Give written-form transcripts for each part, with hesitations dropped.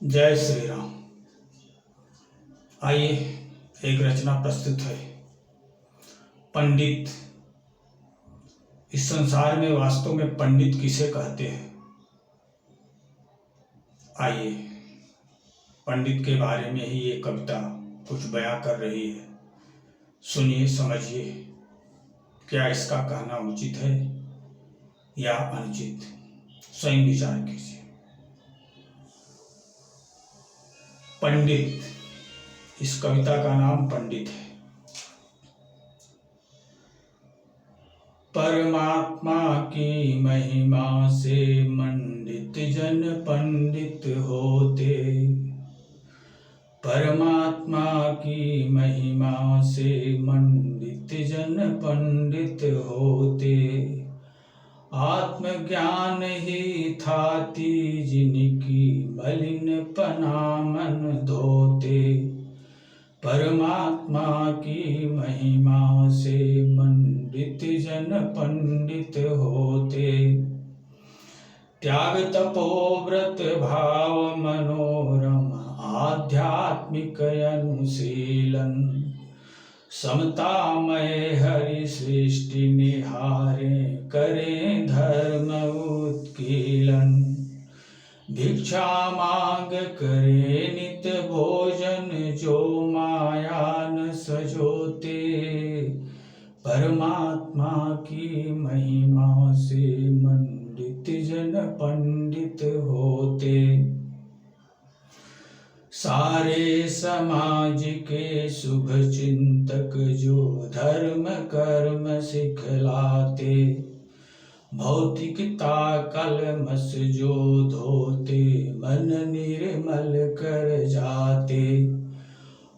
जय श्री राम। आइए एक रचना प्रस्तुत है। पंडित। इस संसार में वास्तव में पंडित किसे कहते हैं? आइए पंडित के बारे में ही ये कविता कुछ बयां कर रही है। सुनिए, समझिए, क्या इसका कहना उचित है या अनुचित? स्वयं विचार कीजिए। पंडित, इस कविता का नाम पंडित है। परमात्मा की महिमा से मंडित जन पंडित होते। परमात्मा की महिमा से मंडित जन पंडित होते। आत्मज्ञान ही थाती जिनकी मलिन पना मन धोते। परमात्मा की महिमा से मंडित जन पंडित होते। त्याग तपोव्रत भाव मनोरम आध्यात्मिक अनुशीलन। समतामय हरि सृष्टि निहारे करें धर्म उत्कीलन। भिक्षा मांग करे नित भोजन जो माया न सजोते। परमात्मा की महिमा से मंडित जन पंडित होते। सारे समाज के शुभ चिंतक जो धर्म कर्म सिखलाते। भौतिकता कलमस जो धोते मन निर्मल कर जाते।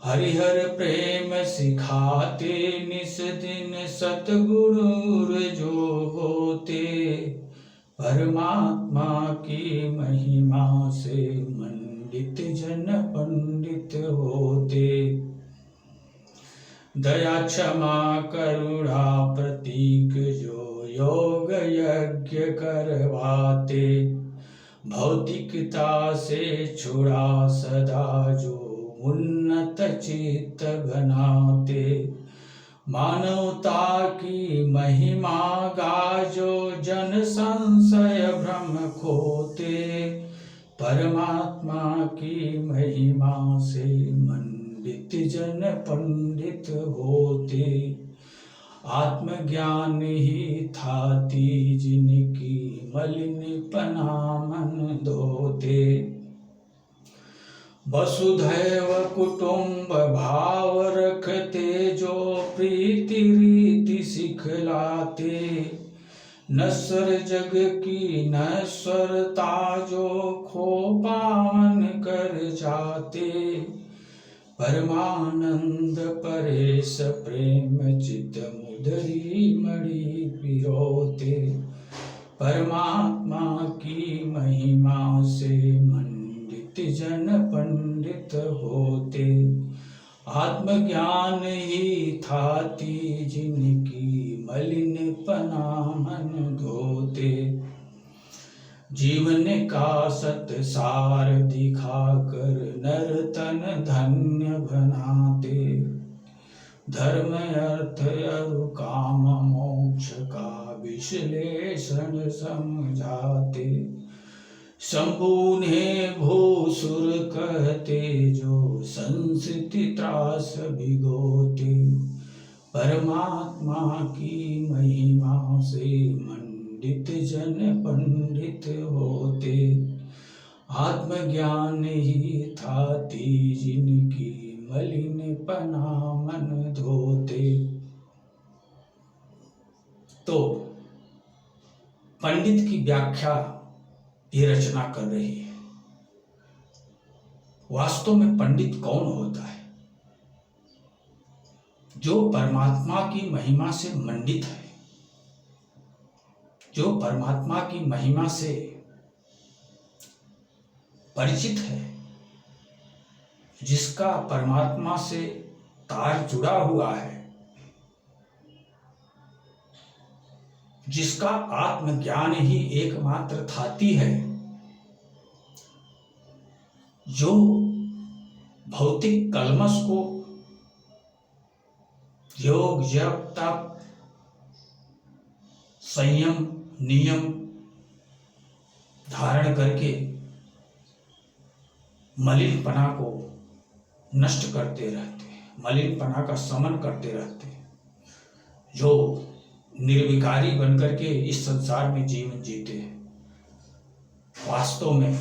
हरिहर प्रेम सिखाते निस दिन सतगुरु जो होते। परमात्मा की महिमा से मंडित जन पंडित होते। दया क्षमा करुणा प्रतीक जो योग यज्ञ करवाते। भौतिकता से छुड़ा सदा जो उन्नत चित्त बनाते। मानवता की महिमा गाजो जन संशय भ्रम खोते। परमात्मा की महिमा से मंडित जन पंडित होते। आत्मज्ञान ही थाती जिनकी मलिन पना मन धोते। वसुधैव कुटुंब भाव रखते जो प्रीति रीति सिखलाते। नश्वर जग की नश्वरता जो खो पावन कर जाते। परमानंद परेश प्रेम चित मुदरी मणि पिरोते। परमात्मा की महिमा से मंडित जन पंडित होते। आत्मज्ञान ही थाती जिनकी मलिन पना मन धोते। जीवन का सत सार दिखाकर नर तन धन्य बनाते। धर्म अर्थ अरु काम मोक्ष का विश्लेषण समझाते। शंभु ने भूसुर कहते जो संस्कृति त्रास भिगोते। परमात्मा की महिमा से मंडित जन पंडित होते। आत्मज्ञान ही थाती जिनकी मलिन पना मन धोते। तो पंडित की व्याख्या ये रचना कर रही है। वास्तव में पंडित कौन होता है? जो परमात्मा की महिमा से मंडित है, जो परमात्मा की महिमा से परिचित है, जिसका परमात्मा से तार जुड़ा हुआ है, जिसका आत्मज्ञान ही एकमात्र थाती है, जो भौतिक कलमश को योग जप तप संयम नियम धारण करके मलिनपना को नष्ट करते रहते हैं, मलिनपना का शमन करते रहते हैं, जो निर्विकारी बनकर के इस संसार में जीवन जीते हैं। वास्तव में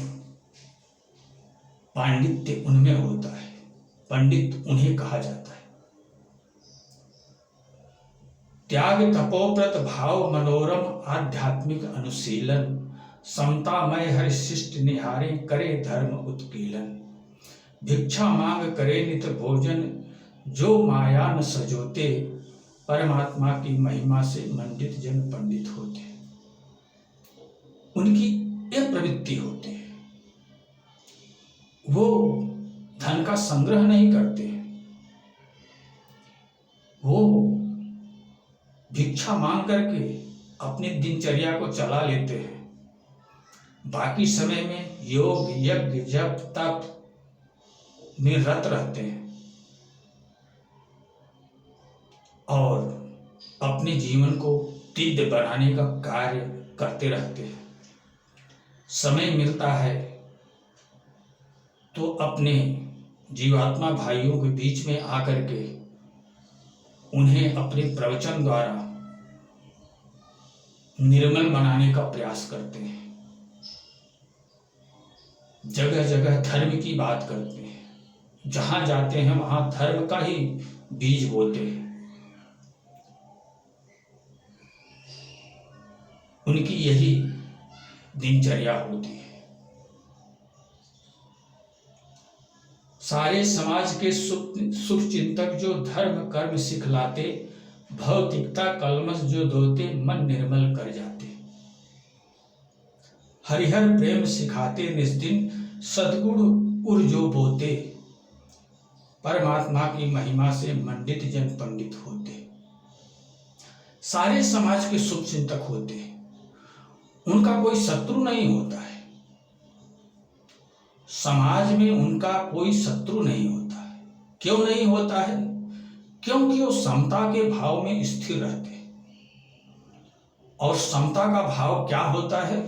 पांडित्य उनमें होता है, पंडित उन्हें कहा जाता है। त्याग तपोव्रत भाव मनोरम आध्यात्मिक अनुशीलन, समतामय हरि शिष्ट निहारे करे धर्म उत्कीलन। भिक्षा मांग करे नित भोजन, जो माया न सजोते, परमात्मा की महिमा से मंडित जन पंडित होते। उनकी एक प्रवृत्ति होती है, वो धन का संग्रह नहीं करते, वो भिक्षा मांग करके अपनी दिनचर्या को चला लेते हैं। बाकी समय में योग यज्ञ जप तप में रत रहते हैं और अपने जीवन को तीव्र बनाने का कार्य करते रहते हैं। समय मिलता है तो अपने जीवात्मा भाइयों के बीच में आकर के उन्हें अपने प्रवचन द्वारा निर्मल बनाने का प्रयास करते हैं। जगह जगह धर्म की बात करते हैं, जहां जाते हैं वहां धर्म का ही बीज बोते हैं। उनकी यही दिनचर्या होती है। सारे समाज के शुभ चिंतक जो धर्म कर्म सिखलाते, भौतिकता कलमश जो धोते, मन निर्मल कर जाते। हरिहर प्रेम सिखाते निस्दिन, सद्गुण उर जो बोते, परमात्मा की महिमा से मंडित जन पंडित होते। सारे समाज के शुभ चिंतक होते हैं, उनका कोई शत्रु नहीं होता है, समाज में उनका कोई शत्रु नहीं होता है। क्यों नहीं होता है? क्योंकि वो समता के भाव में स्थिर रहते हैं। और समता का भाव क्या होता है?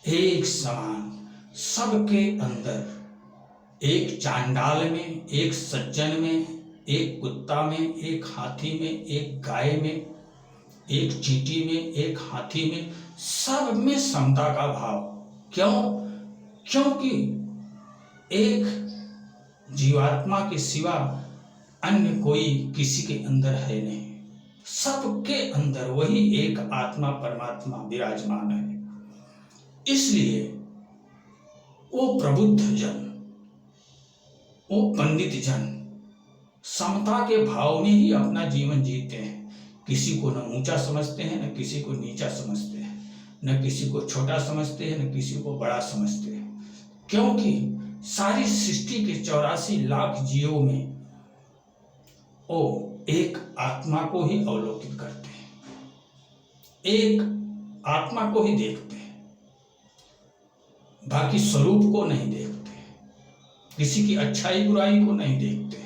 एक समान सबके अंदर, एक चांडाल में, एक सज्जन में, एक कुत्ता में, एक हाथी में, एक गाय में, एक चींटी में, एक हाथी में, सब में समता का भाव। क्यों? क्योंकि एक जीवात्मा के सिवा अन्य कोई किसी के अंदर है नहीं, सबके अंदर वही एक आत्मा परमात्मा विराजमान है। इसलिए वो प्रबुद्ध जन, वो पंडित जन समता के भाव में ही अपना जीवन जीते हैं। किसी को न ऊंचा समझते हैं, न किसी को नीचा समझते हैं, न किसी को छोटा समझते हैं, न किसी को बड़ा समझते हैं। क्योंकि सारी सृष्टि के 84 लाख जीवों में वो एक आत्मा को ही अवलोकित करते हैं, एक आत्मा को ही देखते हैं, बाकी स्वरूप को नहीं देखते, किसी की अच्छाई बुराई को नहीं देखते,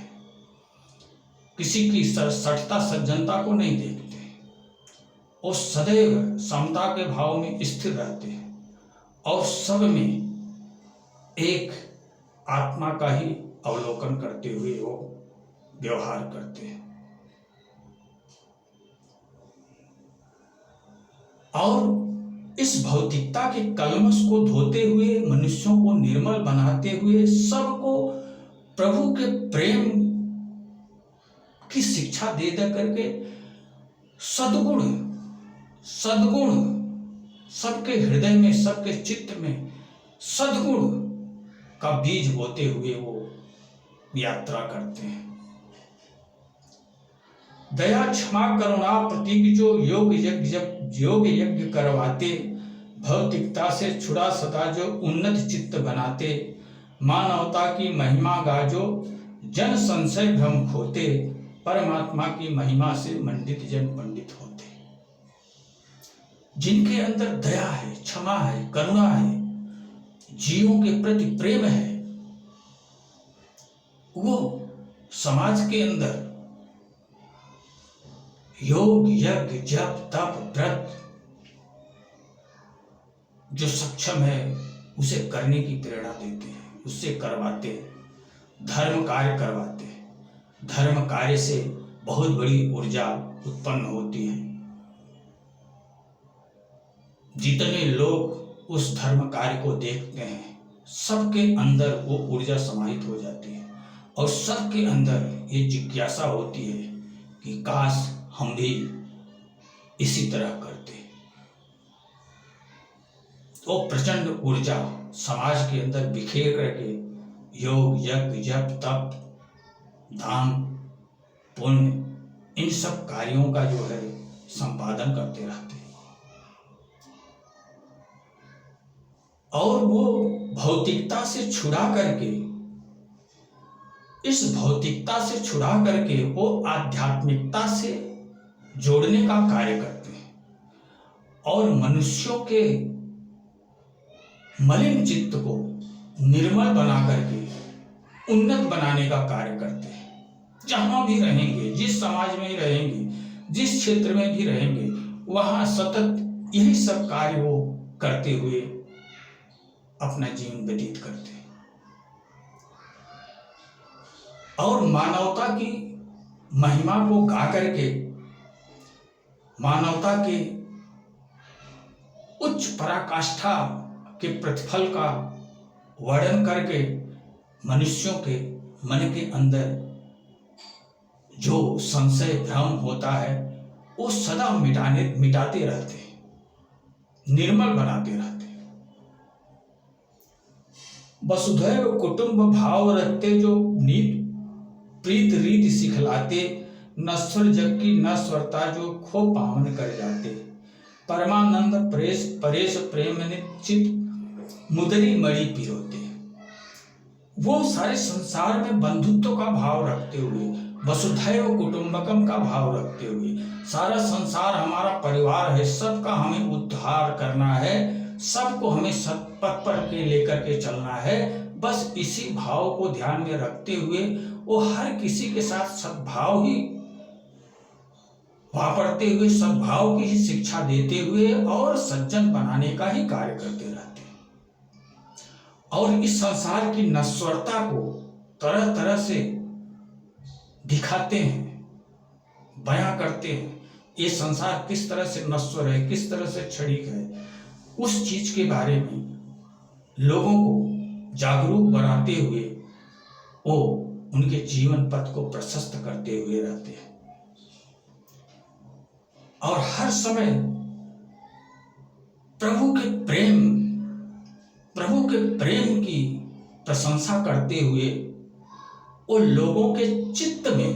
किसी की सठता सज्जनता को नहीं देखते। वो सदैव समता के भाव में स्थिर रहते हैं और सब में एक आत्मा का ही अवलोकन करते हुए वो व्यवहार करते हैं। और इस भौतिकता के कलमश को धोते हुए, मनुष्यों को निर्मल बनाते हुए, सबको प्रभु के प्रेम की शिक्षा दे करके सद्गुण सबके हृदय में, सबके चित्त में सद्गुण का बीज बोते हुए वो यात्रा करते हैं। दया क्षमा करुणा प्रतीक जो योग यज्ञ करवाते, भौतिकता से छुड़ा सदा जो उन्नत चित्त बनाते, मानवता की महिमा गाजो जन संशय भ्रम खोते, परमात्मा की महिमा से मंडित जन पंडित होते। जिनके अंदर दया है, क्षमा है, करुणा है, जीवों के प्रति प्रेम है, वो समाज के अंदर योग, यज्ञ, जप, तप, व्रत जो सक्षम है उसे करने की प्रेरणा देते हैं, उससे करवाते हैं, धर्म कार्य करवाते हैं। धर्म कार्य से बहुत बड़ी ऊर्जा उत्पन्न होती है। जितने लोग उस धर्म कार्य को देखते हैं सबके अंदर वो ऊर्जा समाहित हो जाती है और सबके अंदर ये जिज्ञासा होती है कि काश हम भी इसी तरह करते। तो प्रचंड ऊर्जा समाज के अंदर बिखेर करके योग, यज्ञ, जप, तप, दान, पुण्य, इन सब कार्यों का जो है संपादन करते रहते हैं। और वो भौतिकता से छुड़ा करके, इस भौतिकता से छुड़ा करके वो आध्यात्मिकता से जोड़ने का कार्य करते हैं और मनुष्यों के मलिन चित्त को निर्मल बना करके उन्नत बनाने का कार्य करते हैं। जहां भी रहेंगे, जिस समाज में ही रहेंगे, जिस क्षेत्र में भी रहेंगे, वहां सतत यही सब कार्य वो करते हुए अपना जीवन व्यतीत करते हैं और मानवता की महिमा को गा करके, मानवता के उच्च पराकाष्ठा के प्रतिफल का वर्णन करके मनुष्यों के मन के अंदर जो संशय भ्रम होता है वो सदा मिटाते रहते हैं, निर्मल बनाते रहते हैं। वसुधैव कुटुंब भाव रखते जो नीत प्रीत रीति सिखलाते, नश्वर जग की नश्वरता जो खो पावन कर जाते। परमानंद परेश परेश प्रेम निश्चित मुदरी मणि पिरोते। वो सारे संसार में बंधुत्व का भाव रखते हुए, वसुधैव कुटुंबकम का भाव रखते हुए, सारा संसार हमारा परिवार है, सबका हमें उद्धार करना है, सबको हमें सत्पथ पर के लेकर के चलना है। बस इसी भाव को ध्यान में रखते हुए वो हर किसी के साथ सद्भाव ही वापरते हुए, सद्भाव की ही शिक्षा देते हुए और सज्जन बनाने का ही कार्य करते रहते हैं और इस संसार की नश्वरता को तरह तरह से दिखाते हैं, बयां करते हैं। ये संसार किस तरह से नश्वर है, किस तरह से क्षणिक है, उस चीज के बारे में लोगों को जागरूक बनाते हुए वो उनके जीवन पथ को प्रशस्त करते हुए रहते हैं और हर समय प्रभु के प्रेम की प्रशंसा करते हुए वो लोगों के चित्त में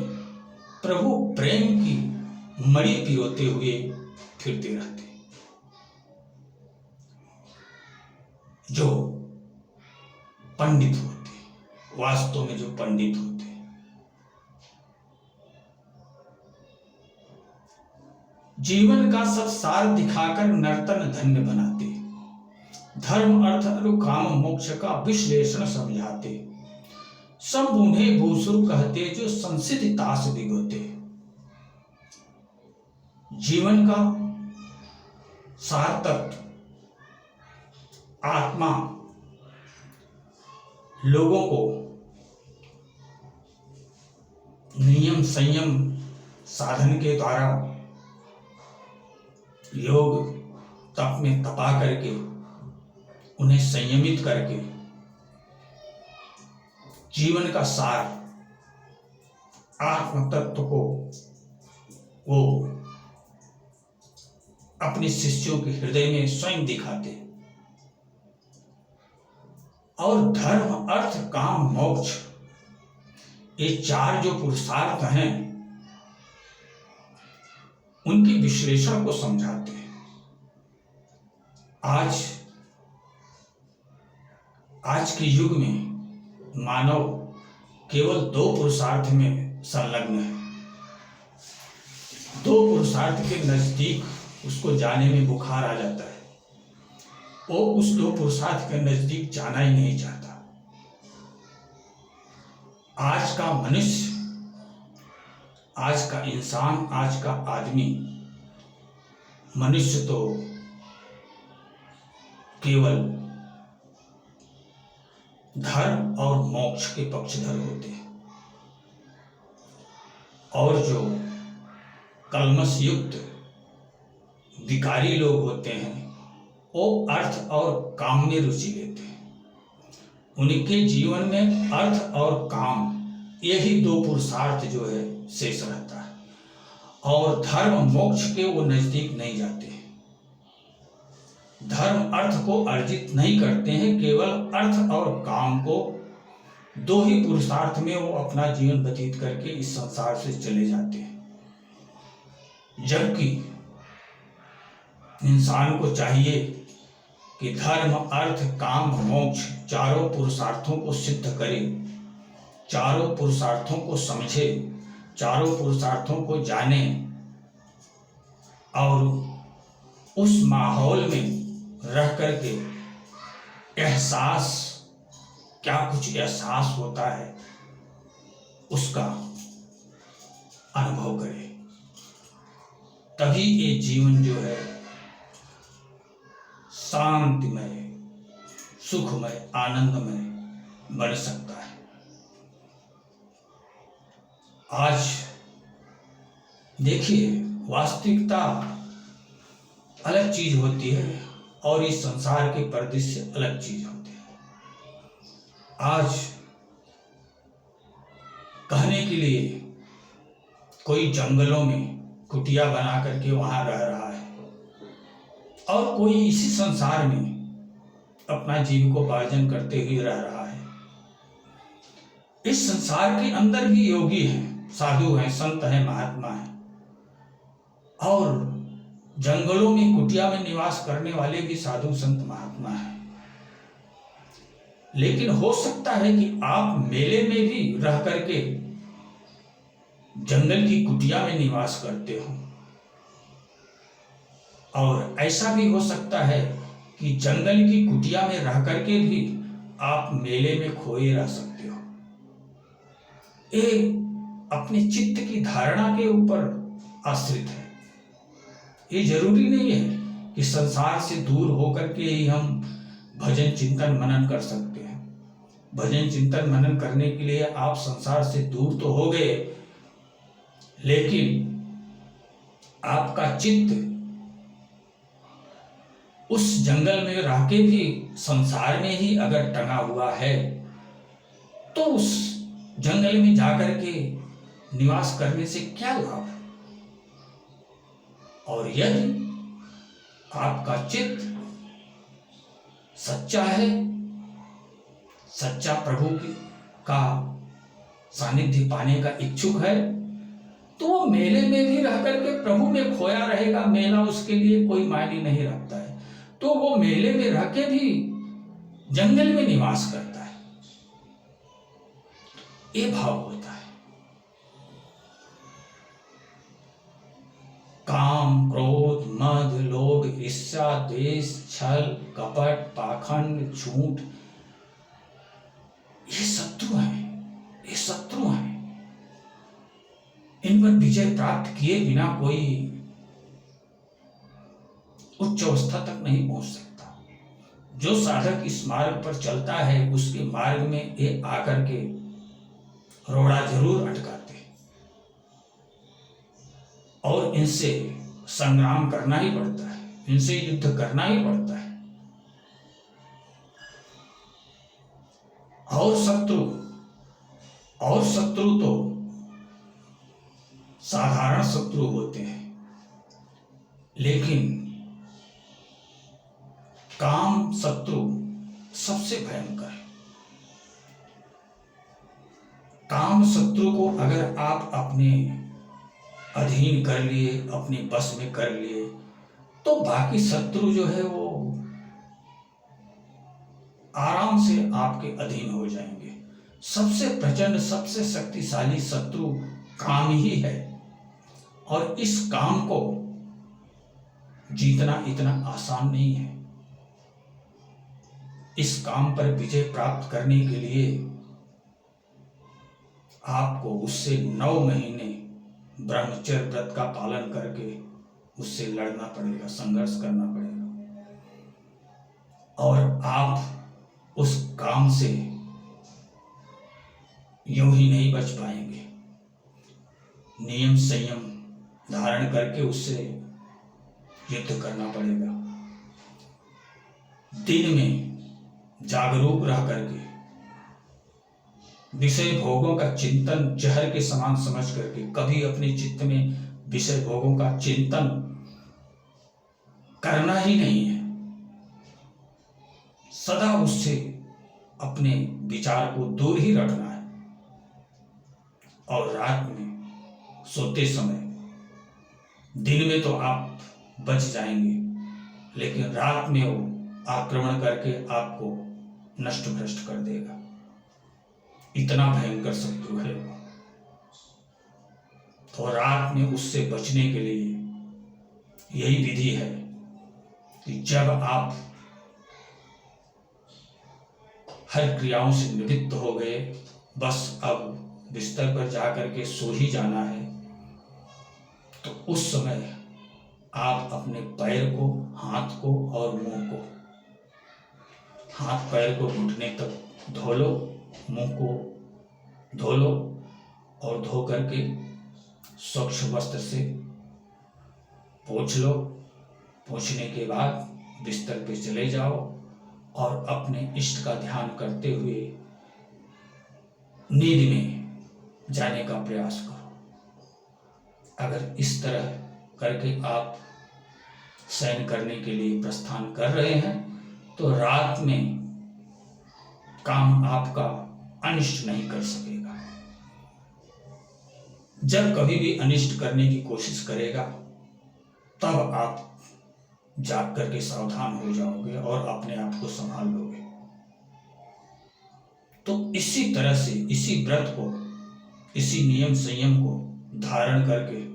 प्रभु प्रेम की मणि पिरोते हुए फिरते रहते हैं। जो पंडित होते हैं, वास्तव में जो पंडित होते हैं, जीवन का सब सार दिखाकर नर्तन धन्य बनाते, धर्म अर्थ अनुकाम मोक्ष का विश्लेषण समझाते, संबुने भूसुर कहते जो संसिद्धि तास दिगोते। जीवन का सार तत्व आत्मा लोगों को नियम संयम साधन के द्वारा योग तप में तपा करके उन्हें संयमित करके जीवन का सार आत्म तत्व को वो अपने शिष्यों के हृदय में स्वयं दिखाते और धर्म अर्थ काम मोक्ष ये चार जो पुरुषार्थ हैं उनके विश्लेषण को समझाते हैं। आज के युग में मानव केवल दो पुरुषार्थ में संलग्न है। दो पुरुषार्थ के नजदीक उसको जाने में बुखार आ जाता है। वो उस दो पुरुषार्थ के नजदीक जाना ही नहीं चाहता। आज का मनुष्य, आज का इंसान, आज का आदमी, मनुष्य तो केवल धर्म और मोक्ष के पक्षधर होते हैं, और जो कलमश युक्त विकारी लोग होते हैं वो अर्थ और काम में रुचि लेते हैं। उनके जीवन में अर्थ और काम, यही दो पुरुषार्थ जो है शेष रहता है, और धर्म मोक्ष के वो नजदीक नहीं जाते हैं। धर्म अर्थ को अर्जित नहीं करते हैं, केवल अर्थ और काम को, दो ही पुरुषार्थ में वो अपना जीवन व्यतीत करके इस संसार से चले जाते हैं। जबकि इंसान को चाहिए कि धर्म, अर्थ, काम, मोक्ष चारों पुरुषार्थों को सिद्ध करे, चारों पुरुषार्थों को समझे, चारों पुरुषार्थों को जाने, और उस माहौल में रह करके एहसास, क्या कुछ एहसास होता है उसका अनुभव करे। तभी ये जीवन जो है शांतिमय, सुखमय, आनंदमय बन सकता है। आज देखिए, वास्तविकता अलग चीज होती है और इस संसार के परिदृश्य अलग चीज होते हैं। आज कहने के लिए कोई जंगलों में कुटिया बना करके वहां रह रहा है, और कोई इसी संसार में अपना जीविकोपार्जन करते हुए रह रहा है। इस संसार के अंदर भी योगी हैं, साधु हैं, संत हैं, महात्मा हैं, और जंगलों में कुटिया में निवास करने वाले भी साधु संत महात्मा हैं। लेकिन हो सकता है कि आप मेले में भी रह करके जंगल की कुटिया में निवास करते हो, और ऐसा भी हो सकता है कि जंगल की कुटिया में रह करके भी आप मेले में खोए रह सकते हो। ये अपने चित्त की धारणा के ऊपर आश्रित है। ये जरूरी नहीं है कि संसार से दूर होकर के ही हम भजन चिंतन मनन कर सकते हैं। भजन चिंतन मनन करने के लिए आप संसार से दूर तो हो गए, लेकिन आपका चित्त उस जंगल में रह के भी संसार में ही अगर टंगा हुआ है, तो उस जंगल में जाकर के निवास करने से क्या लाभ? और यदि आपका चित्त सच्चा है, सच्चा प्रभु का सानिध्य पाने का इच्छुक है, तो वो मेले में भी रह करके प्रभु में खोया रहेगा। मेला उसके लिए कोई मायने नहीं रखता है, तो वो मेले में रह के भी जंगल में निवास करता है। ये भाव होता है। काम, क्रोध, मद, लोभ, ईर्ष्या, द्वेष, छल, कपट, पाखंड, झूठ, ये शत्रु हैं, ये शत्रु हैं। इन पर विजय प्राप्त किए बिना कोई उच्च अवस्था तक नहीं पहुंच सकता। जो साधक इस मार्ग पर चलता है, उसके मार्ग में ये आकर के रोड़ा जरूर अटकाते हैं, और इनसे संग्राम करना ही पड़ता है, इनसे युद्ध करना ही पड़ता है। और शत्रु तो साधारण शत्रु होते हैं, लेकिन काम शत्रु सबसे भयंकर है। काम शत्रु को अगर आप अपने अधीन कर लिए, अपने बस में कर लिए, तो बाकी शत्रु जो है वो आराम से आपके अधीन हो जाएंगे। सबसे प्रचंड, सबसे शक्तिशाली शत्रु काम ही है, और इस काम को जीतना इतना आसान नहीं है। इस काम पर विजय प्राप्त करने के लिए आपको उससे 9 महीने ब्रह्मचर्य व्रत का पालन करके उससे लड़ना पड़ेगा, संघर्ष करना पड़ेगा। और आप उस काम से यूं ही नहीं बच पाएंगे। नियम संयम धारण करके उससे युद्ध करना पड़ेगा। दिन में जागरूक रह करके विषय भोगों का चिंतन जहर के समान समझ करके कभी अपने चित्त में विषय भोगों का चिंतन करना ही नहीं है। सदा उससे अपने विचार को दूर ही रखना है। और रात में सोते समय, दिन में तो आप बच जाएंगे, लेकिन रात में वो आक्रमण करके आपको नष्ट भ्रष्ट कर देगा। इतना भयंकर शत्रु है वो। तो रात में उससे बचने के लिए यही विधि है कि जब आप हर क्रियाओं से निवृत्त हो गए, बस अब बिस्तर पर जाकर के सो ही जाना है, तो उस समय आप अपने पैर को, हाथ को और मुंह को, हाथ पैर को घुटने तक धो लो, मुंह को धो लो और धो करके स्वच्छ वस्त्र से पोंछ लो। पोंछने के बाद बिस्तर पे चले जाओ और अपने इष्ट का ध्यान करते हुए नींद में जाने का प्रयास करो। अगर इस तरह करके आप शयन करने के लिए प्रस्थान कर रहे हैं तो रात में काम आपका अनिष्ट नहीं कर सकेगा। जब कभी भी अनिष्ट करने की कोशिश करेगा तब आप जाग करके सावधान हो जाओगे और अपने आप को संभाल लोगे। तो इसी तरह से, इसी व्रत को, इसी नियम संयम को धारण करके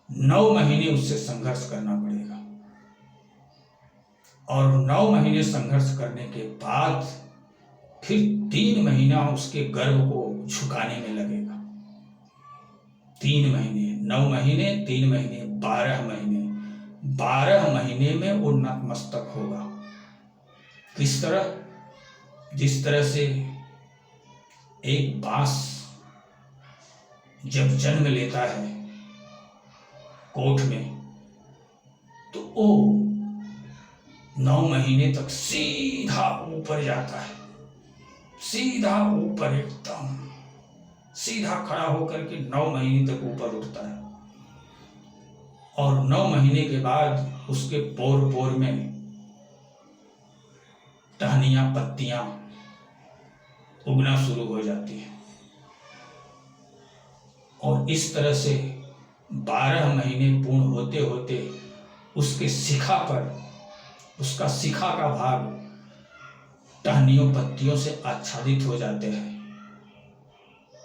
9 महीने उससे संघर्ष करना पड़ेगा। और 9 महीने संघर्ष करने के बाद फिर 3 महीना उसके गर्भ को झुकाने में लगेगा। 3 महीने, 9 महीने, 3 महीने, 12 महीने। 12 महीने में वो नतमस्तक होगा। किस तरह? जिस तरह से एक बांस जब जन्म लेता है कोठ में, तो वो 9 महीने तक सीधा ऊपर जाता है, सीधा ऊपर, एकदम सीधा खड़ा होकर के 9 महीने तक ऊपर उठता है। और 9 महीने के बाद उसके पोर पोर में टहनियां, पत्तियां उगना शुरू हो जाती है। और इस तरह से 12 महीने पूर्ण होते होते उसके शिखा पर, उसका शिखा का भाग टहनियों, पत्तियों से आच्छादित हो जाते हैं।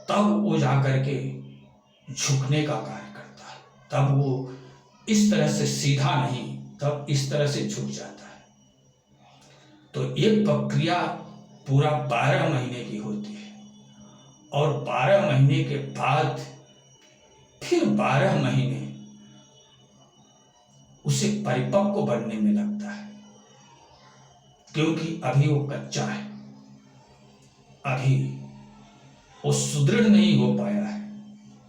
तब वो जाकर के झुकने का कार्य करता है। तब वो इस तरह से सीधा नहीं, तब इस तरह से झुक जाता है। तो ये प्रक्रिया पूरा 12 महीने की होती है। और 12 महीने के बाद फिर 12 महीने उसे परिपक्व बनने में लगता है, क्योंकि अभी वो कच्चा है, अभी वो सुदृढ़ नहीं हो पाया है,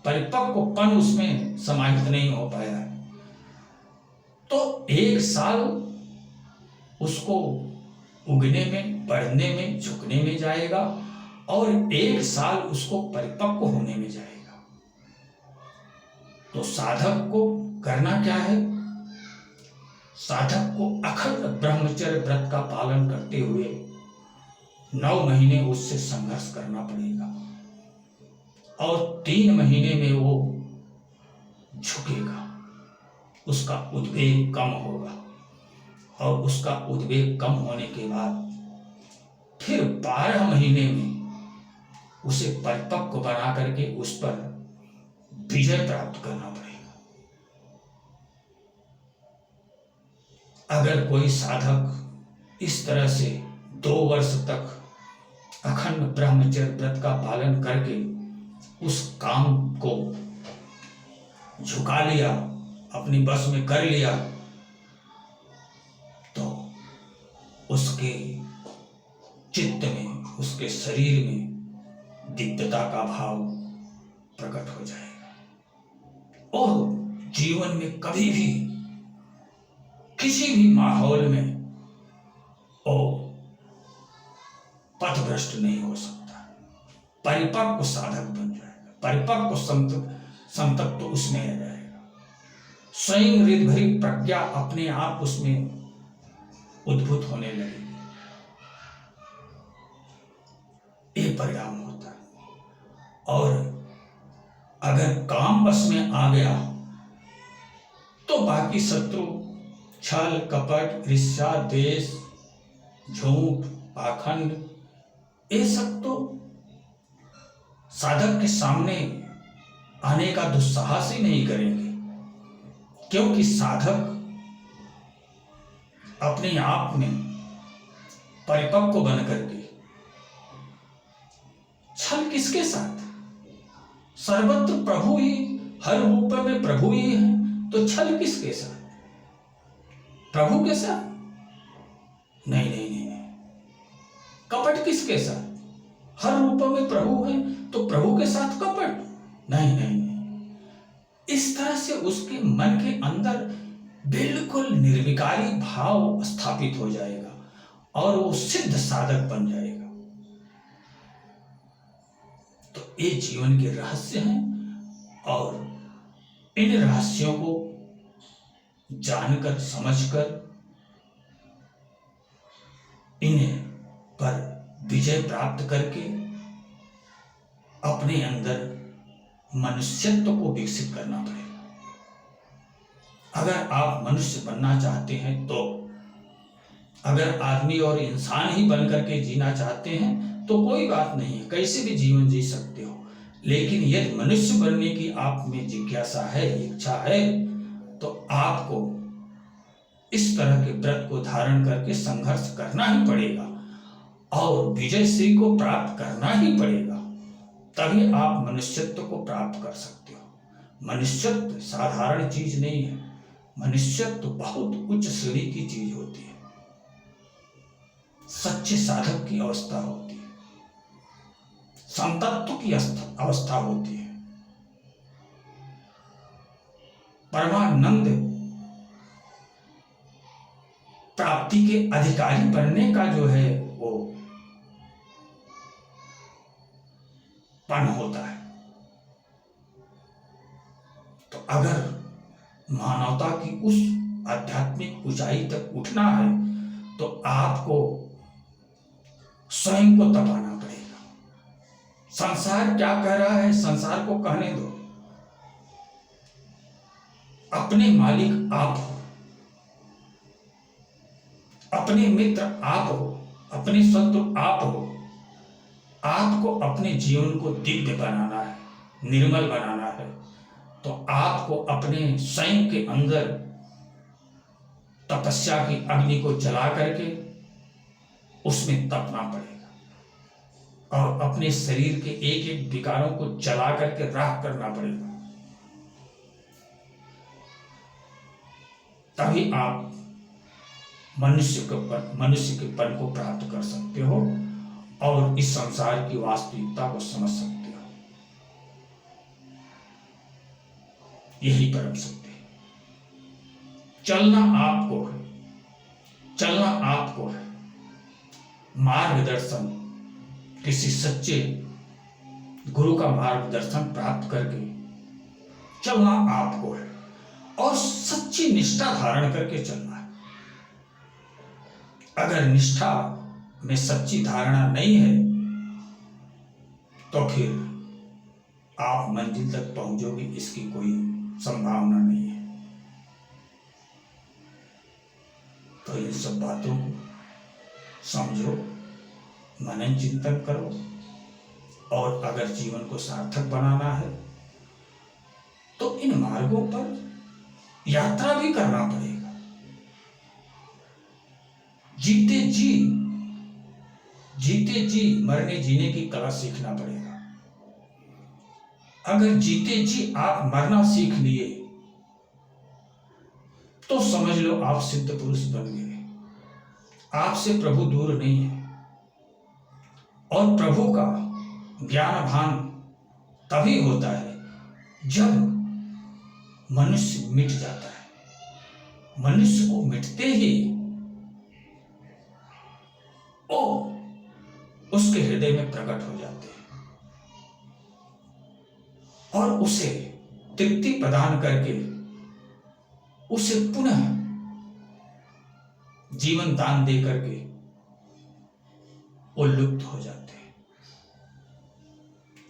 परिपक्वपन उसमें समाहित नहीं हो पाया है। तो 1 साल उसको उगने में, बढ़ने में, झुकने में जाएगा और 1 साल उसको परिपक्व होने में जाएगा। तो साधक को करना क्या है? साधक को अखंड ब्रह्मचर्य व्रत का पालन करते हुए 9 महीने उससे संघर्ष करना पड़ेगा। और 3 महीने में वो झुकेगा, उसका उद्वेग कम होगा। और उसका उद्वेग कम होने के बाद फिर 12 महीने में उसे परिपक्व बना करके उस पर विजय प्राप्त करना पड़ेगा। अगर कोई साधक इस तरह से 2 वर्ष तक अखंड ब्रह्मचर्य व्रत का पालन करके उस काम को झुका लिया, अपनी बस में कर लिया, तो उसके चित्त में, उसके शरीर में दिव्यता का भाव प्रकट हो जाएगा और जीवन में कभी भी किसी भी माहौल में वो पथभ्रष्ट नहीं हो सकता। परिपक्व साधक बन जाएगा, परिपक्व संतक तो उसमें आ जाएगा। स्वयं हृदय भरी प्रज्ञा अपने आप उसमें उद्भूत होने लगेगी। ये परिणाम होता है। और अगर काम बस में आ गया तो बाकी शत्रु, छल कपट, ईर्ष्या, द्वेष, झूठ, पाखंड, ये सब तो साधक के सामने आने का दुस्साहस ही नहीं करेंगे, क्योंकि साधक अपने आप में परिपक्व बन करके, छल किसके साथ? सर्वत्र प्रभु ही, हर रूप में प्रभु ही है, तो छल किसके साथ? प्रभु के साथ? नहीं नहीं नहीं, नहीं। कपट किसके साथ? हर रूप में प्रभु है तो प्रभु के साथ कपट? नहीं नहीं नहीं। इस तरह से उसके मन के अंदर बिल्कुल निर्विकारी भाव स्थापित हो जाएगा और वो सिद्ध साधक बन जाएगा। तो ये जीवन के रहस्य हैं और इन रहस्यों को जानकर, समझकर इन्हें पर विजय प्राप्त करके अपने अंदर मनुष्यत्व को विकसित करना पड़ेगा। अगर आप मनुष्य बनना चाहते हैं तो, अगर आदमी और इंसान ही बन करके जीना चाहते हैं तो कोई बात नहीं है, कैसे भी जीवन जी सकते हो। लेकिन यदि मनुष्य बनने की आप में जिज्ञासा है, इच्छा है, तो आपको इस तरह के व्रत को धारण करके संघर्ष करना ही पड़ेगा और विजय श्री को प्राप्त करना ही पड़ेगा, तभी आप मनुष्यत्व को प्राप्त कर सकते हो। मनुष्यत्व साधारण चीज नहीं है, मनुष्यत्व बहुत उच्च श्रेणी की चीज होती है। सच्चे साधक की अवस्था होती है, संतत्व की अवस्था होती है, परमानंद प्राप्ति के अधिकारी बनने का जो है वो पन होता है। तो अगर मानवता की उस आध्यात्मिक ऊंचाई तक उठना है तो आपको स्वयं को तपाना पड़ेगा। संसार क्या कह रहा है, संसार को कहने दो। अपने मालिक आप हो, अपने मित्र आप हो, अपने शत्रु आप हो। आपको अपने जीवन को दिव्य बनाना है, निर्मल बनाना है, तो आपको अपने स्वयं के अंदर तपस्या की अग्नि को जला करके उसमें तपना पड़ेगा और अपने शरीर के एक एक विकारों को जला करके राख करना पड़ेगा। तभी आप मनुष्य के पन को प्राप्त कर सकते हो और इस संसार की वास्तविकता को समझ सकते हो। यही परम सत्य है। चलना आपको है, चलना आपको है। मार्गदर्शन किसी सच्चे गुरु का मार्गदर्शन प्राप्त करके चलना आपको है और सच्ची निष्ठा धारण करके चलना है। अगर निष्ठा में सच्ची धारणा नहीं है तो फिर आप मंजिल तक पहुंचोगे, इसकी कोई संभावना नहीं है। तो इन सब बातों को समझो, मनन चिंतन करो और अगर जीवन को सार्थक बनाना है तो इन मार्गों पर यात्रा भी करना पड़ेगा। जीते जी जीते जी मरने जीने की कला सीखना पड़ेगा। अगर जीते जी आप मरना सीख लिए तो समझ लो आप सिद्ध पुरुष बन गए। आपसे प्रभु दूर नहीं है। और प्रभु का ज्ञान भान तभी होता है जब मनुष्य मिट जाता है। मनुष्य को मिटते ही वो उसके हृदय में प्रकट हो जाते हैं और उसे तृप्ति प्रदान करके उसे पुनः जीवन दान दे करके वो लुप्त हो जाते हैं।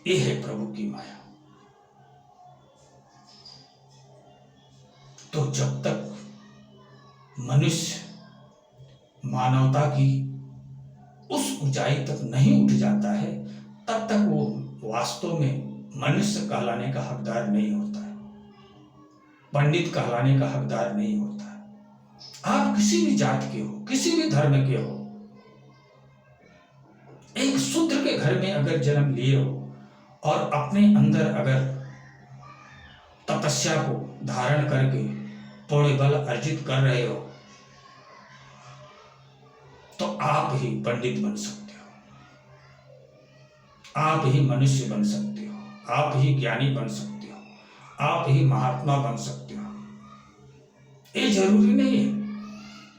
ये है प्रभु की माया। तो जब तक मनुष्य मानवता की उस ऊंचाई तक नहीं उठ जाता है तब तक वो वास्तव में मनुष्य कहलाने का हकदार नहीं होता है, पंडित कहलाने का हकदार नहीं होता है। आप किसी भी जात के हो, किसी भी धर्म के हो, एक शूद्र के घर में अगर जन्म लिए हो और अपने अंदर अगर तपस्या को धारण करके पुण्य बल अर्जित कर रहे हो तो आप ही पंडित बन सकते हो, आप ही मनुष्य बन सकते हो, आप ही ज्ञानी बन सकते हो, आप ही महात्मा बन सकते हो। ये जरूरी नहीं है,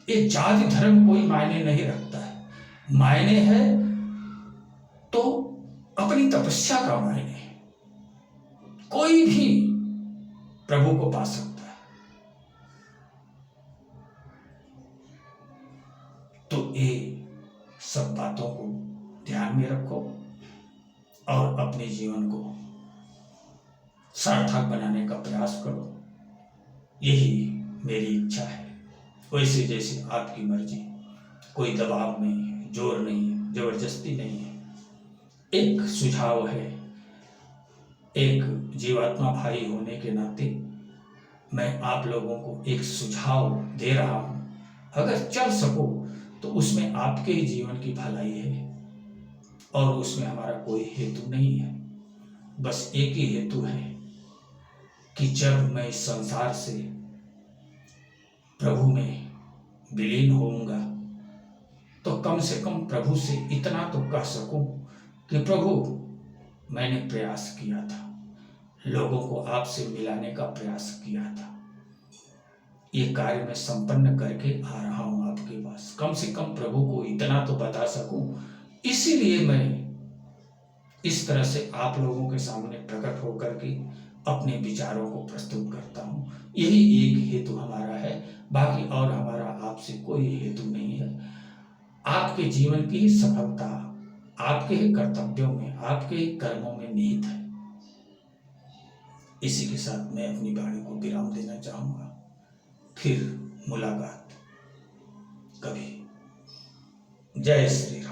ये जाति धर्म कोई मायने नहीं रखता है। मायने है तो अपनी तपस्या का मायने है। कोई भी प्रभु को पा सकता है। तो ये सब बातों को ध्यान में रखो और अपने जीवन को सार्थक बनाने का प्रयास करो। यही मेरी इच्छा है। वैसे जैसे आपकी मर्जी, कोई दबाव नहीं है, जोर नहीं है, जबरदस्ती नहीं है। एक सुझाव है, एक जीवात्मा भाई होने के नाते मैं आप लोगों को एक सुझाव दे रहा हूं। अगर चल सको तो उसमें आपके ही जीवन की भलाई है और उसमें हमारा कोई हेतु नहीं है। बस एक ही हेतु है कि जब मैं इस संसार से प्रभु में विलीन होऊंगा तो कम से कम प्रभु से इतना तो कह सकूं कि प्रभु, मैंने प्रयास किया था, लोगों को आपसे मिलाने का प्रयास किया था, ये कार्य मैं संपन्न करके आ रहा हूं आपके पास। कम से कम प्रभु को इतना तो बता सकूं। इसीलिए मैं इस तरह से आप लोगों के सामने प्रकट होकर के अपने विचारों को प्रस्तुत करता हूं। यही एक हेतु हमारा है, बाकी और हमारा आपसे कोई हेतु नहीं है। आपके जीवन की ही सफलता आपके ही कर्तव्यों में, आपके ही कर्मों में निहित है। इसी के साथ मैं अपनी वाणी को विराम देना चाहूंगा। फिर मुलाकात कभी। जय श्री राम।